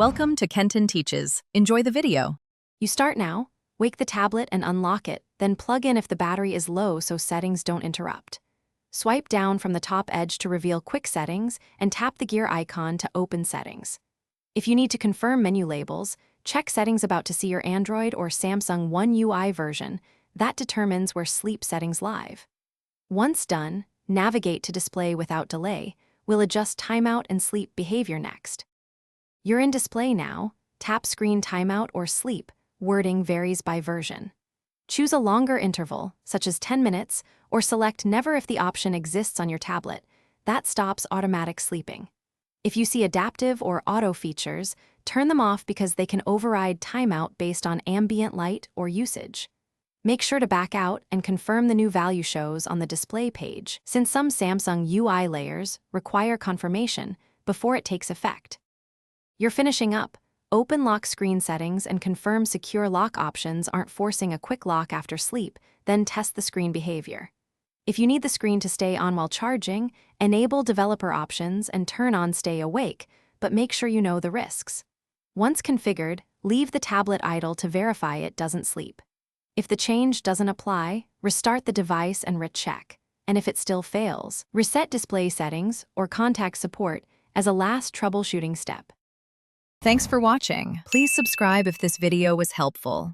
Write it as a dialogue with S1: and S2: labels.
S1: Welcome to Kenton Teaches. Enjoy the video.
S2: You start now, wake the tablet and unlock it, then plug in if the battery is low so settings don't interrupt. Swipe down from the top edge to reveal quick settings and tap the gear icon to open settings. If you need to confirm menu labels, check settings about to see your Android or Samsung One UI version. That determines where sleep settings live. Once done, navigate to display without delay. We'll adjust timeout and sleep behavior next. You're in display now. Tap screen timeout or sleep. Wording varies by version. Choose a longer interval, such as 10 minutes, or select never if the option exists on your tablet. That stops automatic sleeping. If you see adaptive or auto features, turn them off because they can override timeout based on ambient light or usage. Make sure to back out and confirm the new value shows on the display page, since some Samsung UI layers require confirmation before it takes effect. You're finishing up. Open lock screen settings and confirm secure lock options aren't forcing a quick lock after sleep, then test the screen behavior. If you need the screen to stay on while charging, enable developer options and turn on stay awake, but make sure you know the risks. Once configured, leave the tablet idle to verify it doesn't sleep. If the change doesn't apply, restart the device and recheck. And if it still fails, reset display settings or contact support as a last troubleshooting step.
S1: Thanks for watching. Please subscribe if this video was helpful.